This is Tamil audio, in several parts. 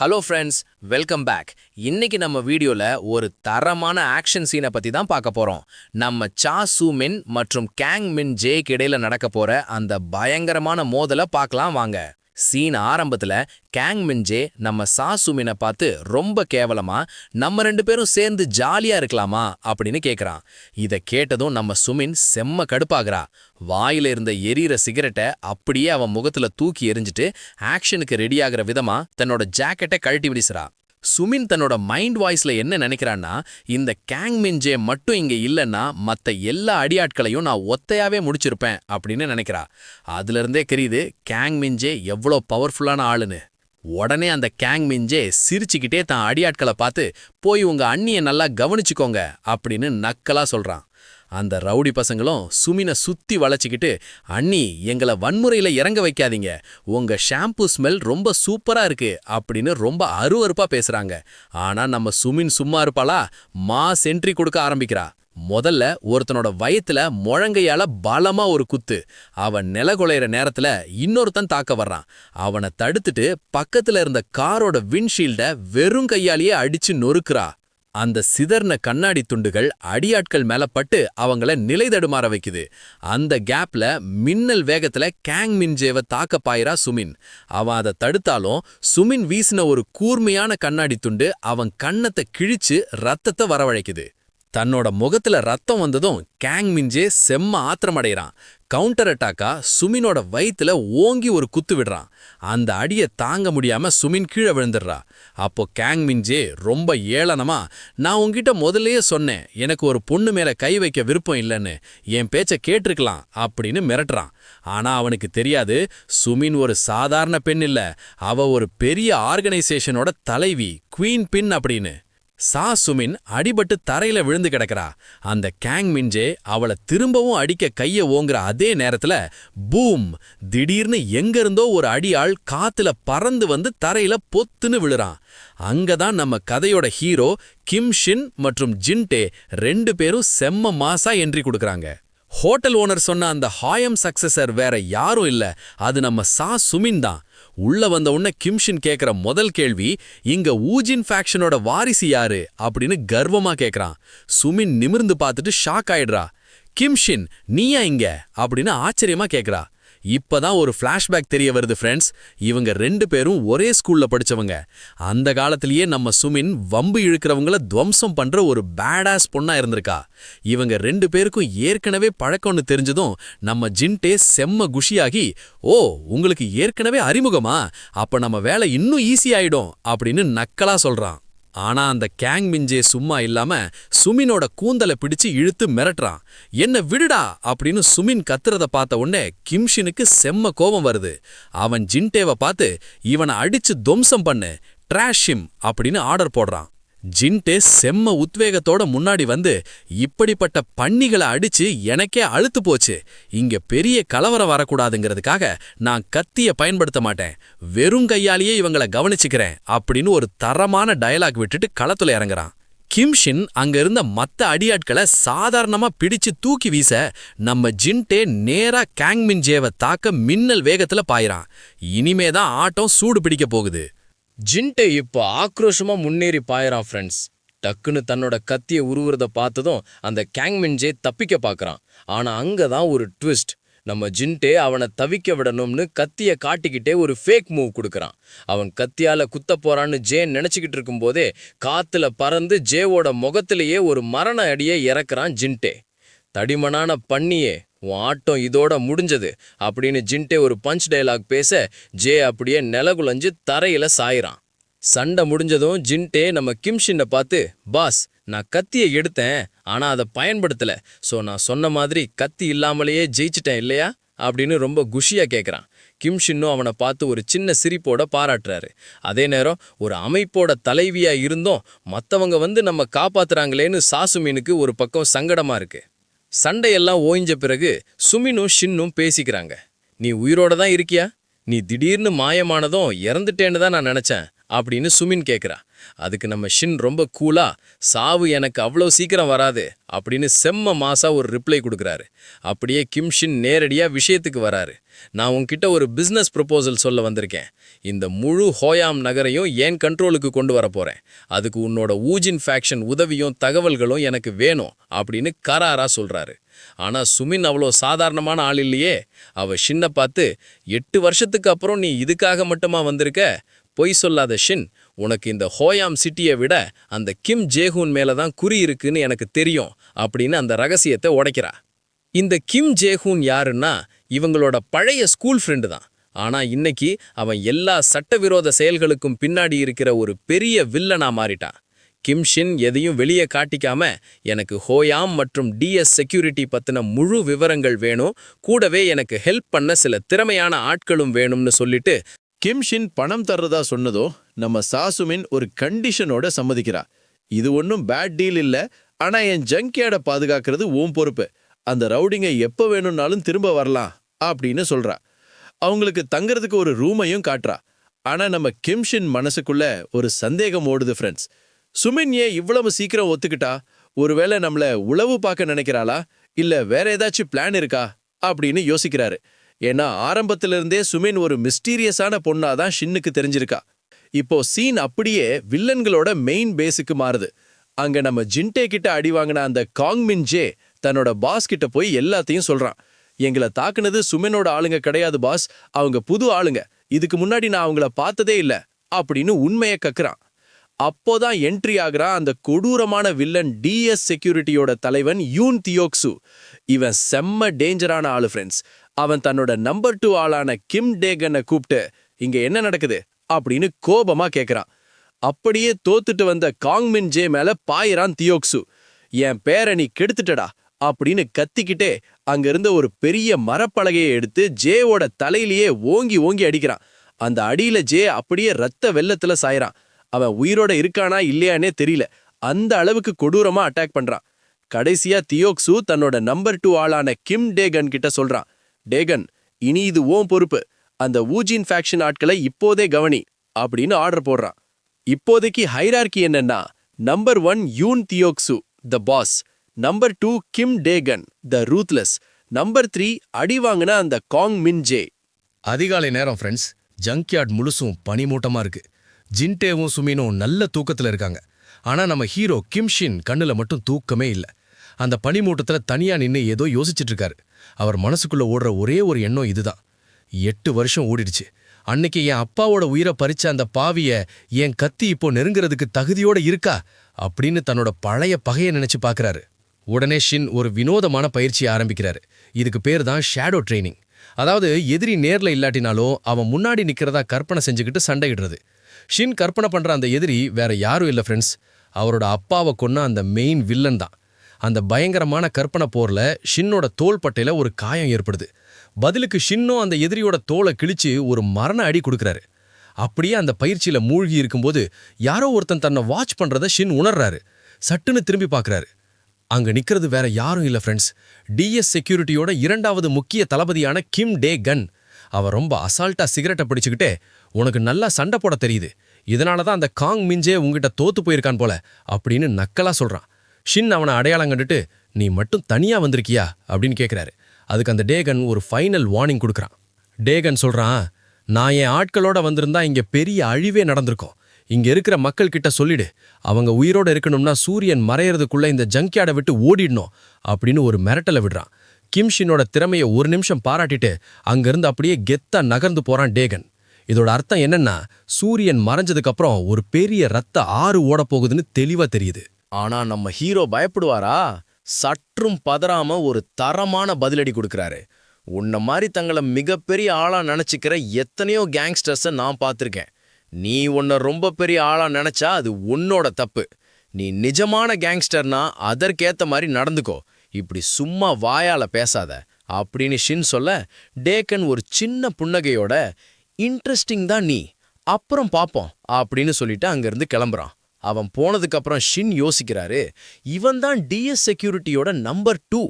Hello friends, welcome back. இன்னைக்கு நம்ம வீடியோல ஒரு தரமான ஆக்ஷன் சீனை பத்தி தான் பார்க்க போறோம். நம்ம சா சூ மின் மற்றும் கேங் மின் ஜேக்கு இடையில நடக்க போற அந்த பயங்கரமான மோதலை பார்க்கலாம் வாங்க. சீன் ஆரம்பத்துல கேங் மின்ஜே நம்ம சா சுமினை பார்த்து ரொம்ப கேவலமா நம்ம ரெண்டு பேரும் சேர்ந்து ஜாலியா இருக்கலாமா அப்படின்னு கேக்குறான். இத கேட்டதும் நம்ம சுமின் செம்ம கடுப்பாகிறா. வாயில இருந்த எரியிற சிகரெட்டை அப்படியே அவன் முகத்துல தூக்கி எரிஞ்சிட்டு ஆக்ஷனுக்கு ரெடி ஆகிற விதமா தன்னோட ஜாக்கெட்டை கழட்டி விடிச்சுறா. சுமின் தன்னோட மைண்ட் வாய்ஸ்ல என்ன நினைக்கிறான்னா, இந்த கேங் மின்ஜே மட்டும் இங்க இல்லைன்னா மத்த எல்லா அடியாட்களையும் நான் ஒத்தையாவே முடிச்சிருப்பேன் அப்படின்னு நினைக்கிறா. அதுல இருந்தே தெரியுது கேங் மின்ஜே எவ்வளோ பவர்ஃபுல்லான ஆளுன்னு. உடனே அந்த கேங் மின்ஜே சிரிச்சுக்கிட்டே தான் அடியாட்களை பார்த்து, போய் உங்க அண்ணியை நல்லா கவனிச்சுக்கோங்க அப்படின்னு நக்கலா சொல்றான். அந்த ரவுடி பசங்களும் சுமினை சுத்தி வளைச்சிக்கிட்டு, அண்ணி எங்களை வன்முறையில இறங்க வைக்காதீங்க, உங்க ஷாம்பு ஸ்மெல் ரொம்ப சூப்பரா இருக்கு அப்படின்னு ரொம்ப அருவருப்பா பேசுறாங்க. ஆனா நம்ம சுமின் சும்மா இருப்பாளா, சென்ட்ரி கொடுக்க ஆரம்பிக்கிறா. முதல்ல ஒருத்தனோட வயத்துல முழங்கையால பலமா ஒரு குத்து. அவன் நிலகுலையிற நேரத்துல இன்னொருத்தன் தாக்க வர்றான். அவனை தடுத்துட்டு பக்கத்துல இருந்த காரோட விண்ட்ஷீல்ட வெறும் கையாலேயே அடிச்சு நொறுக்குறா. அந்த சிதர்ன கண்ணாடி துண்டுகள் அடியாட்கள் மேல பட்டு அவங்கள நிலை தடுமாற வைக்குது. அந்த கேப்ல மின்னல் வேகத்துல கேங் மின்ஜேவை தாக்க பாயிரா சுமின். அவன் அதை தடுத்தாலும் சுமின் வீசின ஒரு கூர்மையான கண்ணாடி துண்டு அவன் கண்ணத்தை கிழிச்சு ரத்தத்தை வரவழைக்குது. தன்னோட முகத்துல ரத்தம் வந்ததும் கேங் மின்ஜே செம்ம ஆத்திரமடைறான். கவுண்டர் அட்டாக்கா சுமினோட வயித்துல ஓங்கி ஒரு குத்து விடுறான். அந்த அடியை தாங்க முடியாம சுமின் கீழே விழுந்துடுறா. அப்போ கேங் மின்ஜே ரொம்ப ஏளனமா, நான் உன்கிட்ட முதல்லயே சொன்னேன் எனக்கு ஒரு பொண்ணு மேல கை வைக்க விருப்பம் இல்லைன்னு, என் பேச்ச கேட்டிருக்கலாம் அப்படின்னு மிரட்டுறான். ஆனா அவனுக்கு தெரியாது, சுமின் ஒரு சாதாரண பெண் இல்ல, அவ ஒரு பெரிய ஆர்கனைசேஷனோட தலைவி, குவீன் பின் அப்படின்னு. சா சுமின் அடிபட்டு தரையில விழுந்து கிடக்கிறா. அந்த கேங் மின்ஜே அவளை திரும்பவும் அடிக்க கைய ஓங்குற அதே நேரத்துல பூம், திடீர்னு எங்கிருந்தோ ஒரு அடியாள் காத்துல பறந்து வந்து தரையில பொத்துன்னு விழுறான். அங்கதான் நம்ம கதையோட ஹீரோ கிம் ஷின் மற்றும் ஜின்டே ரெண்டு பேரும் செம்ம மாசா என்ட்ரி கொடுக்கறாங்க. ஹோட்டல் ஓனர் சொன்ன அந்த ஹாயம் சக்சஸர் வேற யாரும் இல்ல, அது நம்ம சா சுமின் தான். உள்ள வந்த உடனே கிம்ஷின் கேக்குற முதல் கேள்வி, இங்க ஊஜின் ஃபேக்ஷனோட வாரிசு யாரு அப்படின்னு கர்வமா கேக்குறான். சுமின் நிமிர்ந்து பார்த்துட்டு ஷாக் ஆயிடுறா. கிம்ஷின், நீயா இங்க அப்படின்னு ஆச்சரியமா கேக்குறா. இப்பதான் ஒரு ஃபிளாஷ்பேக் தெரிய வருது ஃப்ரெண்ட்ஸ். இவங்க ரெண்டு பேரும் ஒரே ஸ்கூல்ல படிச்சவங்க. அந்த காலத்திலேயே நம்ம சுமின் வம்பு இழுக்கிறவங்கள துவம்சம் பண்ற ஒரு பேடாஸ் பொண்ணா இருந்திருக்கா. இவங்க ரெண்டு பேருக்கும் ஏற்கனவே பழக்கம்னு தெரிஞ்சதும் நம்ம ஜின்டே செம்ம குஷியாகி, ஓ உங்களுக்கு ஏற்கனவே அறிமுகமா, அப்ப நம்ம வேலை இன்னும் ஈஸி ஆயிடும் அப்படின்னு நக்கலா சொல்றான். ஆனா அந்த கேங் மின்ஜே சும்மா இல்லாம சுமினோட கூந்தலை பிடிச்சு இழுத்து மிரட்டுறான். என்ன விடுடா அப்படின்னு சுமின் கத்துறத பார்த்த உடனே கிம்ஷினுக்கு செம்ம கோபம் வருது. அவன் ஜின்டேவை பார்த்து, இவனை அடிச்சு துவம்சம் பண்ணு, ட்ராஷிம் அப்படின்னு ஆர்டர் போடுறான். ஜின்டே செம்ம உத்வேகத்தோட முன்னாடி வந்து, இப்படிப்பட்ட பன்னிகளை அடிச்சு எனக்கே அழுத்து போச்சு, இங்க பெரிய கலவரம் வரக்கூடாதுங்கிறதுக்காக நான் கத்திய பயன்படுத்த மாட்டேன், வெறும் கையாலேயே இவங்களை கவனிச்சுக்கிறேன் அப்படின்னு ஒரு தரமான டயலாக் விட்டுட்டு களத்துல இறங்குறான். கிம்ஷின் அங்க இருந்த மத்த அடியாட்களை சாதாரணமா பிடிச்சு தூக்கி வீச நம்ம ஜின்டே நேரா கேங் மின்ஜேவை தாக்க மின்னல் வேகத்துல பாயிறான். இனிமேதான் ஆட்டம் சூடு பிடிக்க போகுது. ஜின்டே இப்போ ஆக்ரோஷமா முன்னேறி பாயறான் ஃப்ரெண்ட்ஸ். டக்குன்னு தன்னோட கத்தியை உருவுறத பார்த்ததும் அந்த கேங் மின்ஜே தப்பிக்க பார்க்கறான். ஆனா அங்கதான் ஒரு ட்விஸ்ட். நம்ம ஜின்டே அவனை தவிக்க விடணும்னு கத்திய காட்டிக்கிட்டே ஒரு ஃபேக் மூவ் கொடுக்கறான். அவன் கத்தியால குத்த போறான்னு ஜே நினைச்சுக்கிட்டு இருக்கும்போதே காத்துல பறந்து ஜேவோட முகத்திலேயே ஒரு மரண அடியை இறக்குறான் ஜின்டே. தடிமனான பன்னியே, உன் ஆட்டம் இதோட முடிஞ்சது அப்படின்னு ஜின்டே ஒரு பஞ்ச் டயலாக் பேச ஜே அப்படியே நிலகுலஞ்சு தரையில சாயிறான். சண்டை முடிஞ்சதும் ஜின்டே நம்ம கிம்ஷின்னை பார்த்து, பாஸ் நான் கத்தியை எடுத்தேன், ஆனா அதை பயன்படுத்தல, ஸோ நான் சொன்ன மாதிரி கத்தி இல்லாமலேயே ஜெயிச்சிட்டேன் இல்லையா அப்படின்னு ரொம்ப குஷியா கேட்குறான். கிம்ஷின்னும் அவனை பார்த்து ஒரு சின்ன சிரிப்போட பாராட்டுறாரு. அதே நேரம் ஒரு அமைப்போட தலைவியா இருந்தோம் மற்றவங்க வந்து நம்ம காப்பாத்துறாங்களேன்னு சாசுமீனுக்கு ஒரு பக்கம் சங்கடமா இருக்கு. சண்டையெல்லாம் ஓய்ஞ்ச பிறகு சுமினும் ஷின்னும் பேசிக்கிறாங்க. நீ உயிரோட தான் இருக்கியா? நீ திடீர்னு மாயமானதும் இறந்துட்டேன்னு தான் நான் நினைச்சேன் அப்படின்னு சுமின் கேட்குறா. அதுக்கு நம்ம ஷின் ரொம்ப கூலா, சாவு எனக்கு அவ்வளோ சீக்கிரம் வராது அப்படின்னு செம்ம மாசா ஒரு ரிப்ளை கொடுக்குறாரு. அப்படியே கிம் ஷின் நேரடியா விஷயத்துக்கு வராரு. நான் உன்கிட்ட ஒரு பிசினஸ் ப்ரொபோசல் சொல்ல வந்திருக்கேன். இந்த முழு ஹோயாம் நகரையும் ஏன் கண்ட்ரோலுக்கு கொண்டு வர போறேன். அதுக்கு உன்னோட ஊஜின் ஃபேக்ஷன் உதவியும் தகவல்களும் எனக்கு வேணும் அப்படின்னு கராரா சொல்றாரு. ஆனா சுமின் அவ்வளோ சாதாரணமான ஆள் இல்லையே. அவ ஷின்னை பார்த்து, 8 வருஷத்துக்கு அப்புறம் நீ இதுக்காக மட்டுமா வந்திருக்க? பொய் சொல்லாத ஷின், உனக்கு இந்த ஹோயாம் சிட்டியை விட அந்த கிம் ஜேஹூன் மேல தான் குறி இருக்குன்னு எனக்கு தெரியும் அப்படின்னு அந்த ரகசியத்தை உடைக்கிறா. இந்த கிம் ஜேஹூன் யாருன்னா இவங்களோட பழைய ஸ்கூல் ஃப்ரெண்டு தான். ஆனா இன்னைக்கு அவன் எல்லா சட்டவிரோத செயல்களுக்கும் பின்னாடி இருக்கிற ஒரு பெரிய வில்லனா மாறிட்டான். கிம் ஷின் எதையும் வெளியே காட்டிக்காம, எனக்கு ஹோயாம் மற்றும் டிஎஸ் செக்யூரிட்டி பத்தின முழு விவரங்கள் வேணும், கூடவே எனக்கு ஹெல்ப் பண்ண சில திறமையான ஆட்களும் வேணும்னு சொல்லிட்டு கிம் ஷின் பணம் தர்றதா சொன்னதோ நம்ம சாசுமின் ஒரு கண்டிஷனோட சம்மதிக்கிறா. இது ஒன்றும் பேட் டீல் இல்ல, ஆனா என் ஜங்க்யார்டை பாதுகாக்கிறது உன் பொறுப்பு. அந்த ரவுடிங்க எப்போ வேணும்னாலும் திரும்ப வரலாம் அப்படின்னு சொல்றா. அவங்களுக்கு தங்கறதுக்கு ஒரு ரூமையும் காட்டுறா. ஆனா நம்ம கிம் ஷின் மனசுக்குள்ள ஒரு சந்தேகம் ஓடுது ஃப்ரெண்ட்ஸ். சுமின் ஏன் இவ்வளவு சீக்கிரம் ஒத்துக்கிட்டா? ஒருவேளை நம்மள உளவு பார்க்க நினைக்கிறாளா, இல்ல வேற ஏதாச்சும் பிளான் இருக்கா அப்படின்னு யோசிக்கிறாரு. ஏன்னா ஆரம்பத்திலிருந்தே சுமின் ஒரு மிஸ்டீரியஸான பொண்ணாதான் ஷின்னுக்கு தெரிஞ்சிருக்கா. இப்போ சீன் அப்படியே வில்லன்களோட மெயின் பேஸுக்கு மாறுது. அங்க நம்ம ஜின்டே கிட்ட அடி வாங்கின அந்த காங்மின் ஜே தன்னோட பாஸ் கிட்ட போய் எல்லாத்தையும் சொல்றான். எங்களை தாக்குனது சுமினோட ஆளுங்க கிடையாது பாஸ், அவங்க புது ஆளுங்க, இதுக்கு முன்னாடி நான் அவங்கள பார்த்ததே இல்ல அப்படின்னு உண்மையை கக்குறான். அப்போதான் என்ட்ரி ஆகுறான் அந்த கொடூரமான வில்லன் டிஎஸ் செக்யூரிட்டியோட தலைவன் யூன் தியோக்சு. இவன் செம்ம டேஞ்சரான ஆளு ஃப்ரெண்ட்ஸ். அவன் தன்னோட நம்பர் 2 ஆளான கிம் டேகனை கூப்பிட்டு இங்க என்ன நடக்குது அப்படின்னு கோபமா கேக்குறான். அப்படியே தோத்துட்டு வந்த காங்மின் ஜே மேல பாயிரான் தியோக்சு. என் பேரை நீ கெடுத்துட்டடா அப்படின்னு கத்திக்கிட்டே அங்கிருந்த ஒரு பெரிய மரப்பலகையை எடுத்து ஜேவோட தலையிலேயே ஓங்கி ஓங்கி அடிக்கிறான். அந்த அடியில ஜே அப்படியே ரத்த வெள்ளத்துல சாயறான். அவன் உயிரோட இருக்கானா இல்லையானே தெரியல, அந்த அளவுக்கு கொடூரமா அட்டாக் பண்றான். கடைசியா தியோக்சு தன்னோட நம்பர் 2 ஆளான கிம் டேகன் கிட்ட சொல்றான், டேகன், இனி இது ஓம் பொறுப்பு, அந்த ஊஜின் ஃபேக்ஷன் ஆட்களை இப்போதே கவனி அப்படின்னு ஆர்டர் போடுறான். இப்போதைக்கு ஹைரார்கி என்னன்னா, நம்பர் 1 யூன் தியோக்சு த பாஸ், நம்பர் 2 கிம் டேகன் த ரூத்லெஸ், நம்பர் 3 அடி வாங்கின அந்த காங் மின் ஜே. அதிகாலை நேரம் ஃப்ரெண்ட்ஸ். ஜங்க்யார்ட் முழுசும் பனிமூட்டமா இருக்கு. ஜின்டேவும் சுமினும் நல்ல தூக்கத்துல இருக்காங்க. ஆனா நம்ம ஹீரோ கிம் ஷின் கண்ணுல மட்டும் தூக்கமே இல்ல. அந்த பனிமூட்டத்துல தனியா நின்னு ஏதோ யோசிச்சுட்டு இருக்காரு. அவர் மனசுக்குள்ள ஓடுற ஒரே ஒரு எண்ணம் இதுதான். 8 வருஷம் ஓடிடுச்சு. அன்னைக்கு என் அப்பாவோட உயிரை பறிச்ச அந்த பாவிய என் கத்தி இப்போ நெருங்குறதுக்கு தகுதியோட இருக்கா அப்படின்னு தன்னோட பழைய பகையை நினைச்சு பாக்குறாரு. உடனே ஷின் ஒரு வினோதமான பயிற்சியை ஆரம்பிக்கிறாரு. இதுக்கு பேர் தான் ஷேடோ ட்ரைனிங். அதாவது எதிரி நேர்ல இல்லாட்டினாலும் அவன் முன்னாடி நிக்கிறதா கற்பனை செஞ்சுக்கிட்டு சண்டையிடுறது. ஷின் கற்பனை பண்ற அந்த எதிரி வேற யாரும் இல்ல ஃப்ரெண்ட்ஸ், அவரோட அப்பாவை கொன்ன அந்த மெயின் வில்லன் தான். அந்த பயங்கரமான கற்பனை போர்ல ஷின்னோட தோள்பட்டையில ஒரு காயம் ஏற்படுது. பதிலுக்கு ஷின்னும் அந்த எதிரியோட தோலை கிழிச்சு ஒரு மரண அடி கொடுக்கறாரு. அப்படியே அந்த பயிற்சியில மூழ்கி இருக்கும்போது யாரோ ஒருத்தன் தன்னை வாட்ச் பண்றத ஷின் உணர்றாரு. சட்டுன்னு திரும்பி பார்க்கறாரு. அங்க நிக்கிறது வேற யாரும் இல்ல ஃப்ரெண்ட்ஸ், டிஎஸ் செக்யூரிட்டியோட 2வது முக்கிய தளபதியான கிம் டே கன். அவன் ரொம்ப அசால்ட்டா சிகரெட்டை பிடிச்சுக்கிட்டே, உனக்கு நல்லா சண்டை போட தெரியுது, இதனால தான் அந்த காங் மின்ஜே உங்ககிட்ட தோத்து போயிருக்கான் போல அப்படின்னு நக்கலா சொல்றான். ஷின் அவனை அடையாளம் கண்டுட்டு, நீ மட்டும் தனியா வந்திருக்கியா அப்படின்னு கேட்கிறாரு. அதுக்கு அந்த டேகன் ஒரு ஃபைனல் வார்னிங் கொடுக்குறான். டேகன் சொல்றான், நான் என் ஆட்களோட வந்திருந்தா இங்க பெரிய அழிவே நடந்திருக்கும். இங்க இருக்கிற மக்கள் கிட்ட சொல்லிடு, அவங்க உயிரோட இருக்கணும்னா சூரியன் மறையறதுக்குள்ள இந்த ஜங்க்யார்டை விட்டு ஓடிடணும் அப்படின்னு ஒரு மிரட்டலை விடுறான். கிம் ஷினோட திறமையை ஒரு நிமிஷம் பாராட்டிட்டு அங்கிருந்து அப்படியே கெத்தா நகர்ந்து போறான் டேகன். இதோட அர்த்தம் என்னன்னா, சூரியன் மறைஞ்சதுக்கு அப்புறம் ஒரு பெரிய ரத்த ஆறு ஓட போகுதுன்னு தெளிவா தெரியுது. ஆனா நம்ம ஹீரோ பயப்படுவாரா? சற்றும் பதறாம ஒரு தரமான பதிலடி கொடுக்கறாரு. உன்ன மாதிரி தங்களை மிகப்பெரிய ஆளா நினைச்சுக்கிற எத்தனையோ கேங்ஸ்டர்ஸை நான் பார்த்திருக்கேன். நீ உன்னை ரொம்ப பெரிய ஆளா நினைச்சா அது உன்னோட தப்பு. நீ நிஜமான கேங்ஸ்டர்னா அதற்கேத்த மாதிரி நடந்துக்கோ, இப்படி சும்மா வாயால பேசாத அப்படின்னு ஷின் சொல்ல, டேக்கன் ஒரு சின்ன புன்னகையோட, இன்ட்ரெஸ்டிங் தான் நீ, அப்புறம் பாப்போம் அப்படின்னு சொல்லிட்டு அங்கிருந்து கிளம்புறான். அவன் போனதுக்கு அப்புறம் ஷின் யோசிக்கிறாரு, இவன் தான் டிஎஸ் செக்யூரிட்டியோட நம்பர் 2.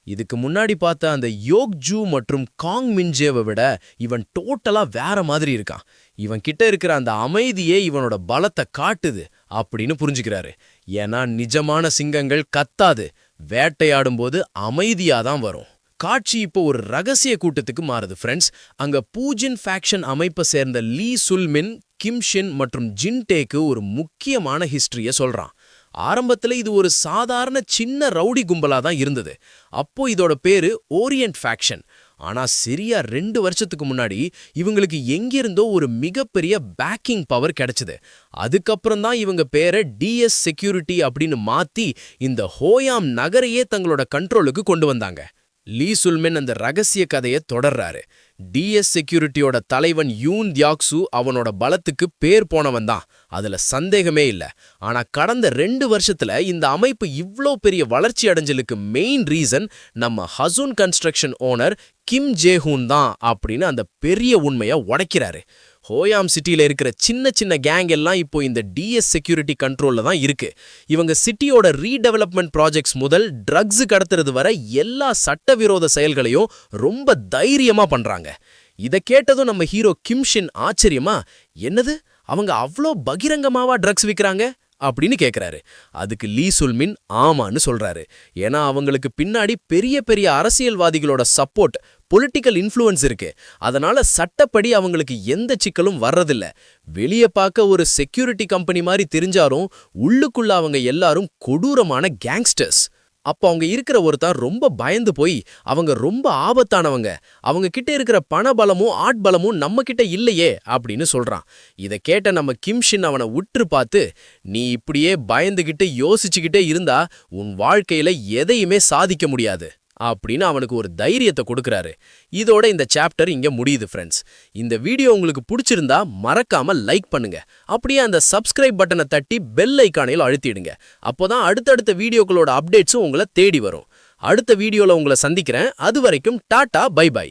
இதுக்கு முன்னாடி பார்த்த அந்த யோக் ஜூ மற்றும் காங் மின்ஜேவை விட இவன் டோட்டலா வேற மாதிரி இருக்கான். இவன் கிட்ட இருக்கிற அந்த அமைதியே இவனோட பலத்தை காட்டுது அப்படின்னு புரிஞ்சுக்கிறாரு. ஏன்னா நிஜமான சிங்கங்கள் கத்தாது, வேட்டையாடும்போது அமைதியா தான் வரும். காட்சி இப்போ ஒரு ரகசிய கூட்டத்துக்கு மாறுது ஃப்ரெண்ட்ஸ். அங்க பூஜின் ஃபேக்ஷன் அமைப்பை சேர்ந்த லீ சுல்மின், கிம் ஷின் மற்றும் ஜின்டேக்கு ஒரு முக்கியமான ஹிஸ்டரிய சொல்றான். ஆரம்பத்துல இது ஒரு சாதாரண சின்ன ரவுடி கும்பலா தான் இருந்தது. அப்போ இதோட பேரு ஓரியன்ட் ஃபேக்ஷன். ஆனா சரியா 2 வருஷத்துக்கு முன்னாடி இவங்களுக்கு எங்கிருந்தோ ஒரு மிகப்பெரிய பேக்கிங் பவர் கிடைச்சது. அதுக்கப்புறம் தான் இவங்க பேரை டிஎஸ் செக்யூரிட்டி அப்படின்னு மாத்தி இந்த ஹோயாம் நகரையே தங்களோட கண்ட்ரோலுக்கு கொண்டு வந்தாங்க. லீ சுல்மென் அந்த ரகசிய கதையை தொடர்றாரு. டிஎஸ் செக்யூரிட்டியோட தலைவன் யூன் தியாக்சு அவனோட பலத்துக்கு பேர் போனவன் தான், அதுல சந்தேகமே இல்ல. ஆனா கடந்த 2 வருஷத்துல இந்த அமைப்பு இவ்ளோ பெரிய வளர்ச்சி அடைஞ்சலுக்கு மெயின் ரீசன் நம்ம ஹசுன் கன்ஸ்ட்ரக்ஷன் ஓனர் கிம் ஜேஹூன் தான் அப்படின்னு அந்த பெரிய உண்மையை உடைக்கிறாரு. ஹோயாம் சிட்டியில இருக்கிற சின்ன சின்ன கேங் எல்லாம் இப்போ இந்த டிஎஸ் செக்யூரிட்டி கண்ட்ரோல்ல தான் இருக்கு. இவங்க சிட்டியோட ரீடெவலப்மெண்ட் ப்ராஜெக்ட்ஸ் முதல் ட்ரக்ஸ் கடத்துறது வரை எல்லா சட்டவிரோத செயல்களையும் ரொம்ப தைரியமா பண்றாங்க. இத கேட்டதும் நம்ம ஹீரோ கிம் ஷின் ஆச்சரியமா, என்னது அவங்க அவ்ளோ பகிரங்கமாவா ட்ரக்ஸ் விக்கிறாங்க அப்படின்னு கேக்குறாரு. அதுக்கு லீ சுல்மின் ஆமான்னு சொல்றாரு. ஏன்னா அவங்களுக்கு பின்னாடி பெரிய பெரிய அரசியல்வாதிகளோட சப்போர்ட், பொலிட்டிக்கல் இன்ஃப்ளூயன்ஸ் இருக்கு. அதனால சட்டப்படி அவங்களுக்கு எந்த சிக்கலும் வர்றதில்ல. வெளியே பார்க்க ஒரு செக்யூரிட்டி கம்பெனி மாதிரி தெரிஞ்சாலும் உள்ளுக்குள்ள அவங்க எல்லாரும் கொடூரமான கேங்ஸ்டர்ஸ். அப்போ அவங்க இருக்கிற ஒருத்தன் ரொம்ப பயந்து போய் அவங்க ரொம்ப ஆபத்தானவங்க, அவங்க கிட்ட இருக்கிற பணபலமும் ஆட்பலமும் நம்ம கிட்ட இல்லையே அப்படின்னு சொல்றான். இதை கேட்ட நம்ம கிம் ஷின் அவனை உற்று பார்த்து, நீ இப்படியே பயந்துகிட்டு யோசிச்சுக்கிட்டே இருந்தா உன் வாழ்க்கையில எதையுமே சாதிக்க முடியாது அப்படின்னு அவனுக்கு ஒரு தைரியத்தை கொடுக்கறாரு. இதோட இந்த சாப்டர் இங்க முடியுது ஃப்ரெண்ட்ஸ். இந்த வீடியோ உங்களுக்கு பிடிச்சிருந்தா மறக்காம லைக் பண்ணுங்க. அப்படியே அந்த சப்ஸ்கிரைப் பட்டனை தட்டி பெல் ஐகானையில் அழுத்திடுங்க. அப்போதான் அடுத்தடுத்த வீடியோக்களோட அப்டேட்ஸும் உங்களை தேடி வரும். அடுத்த வீடியோல உங்களை சந்திக்கிறேன். அது வரைக்கும் டாடா, பை பை.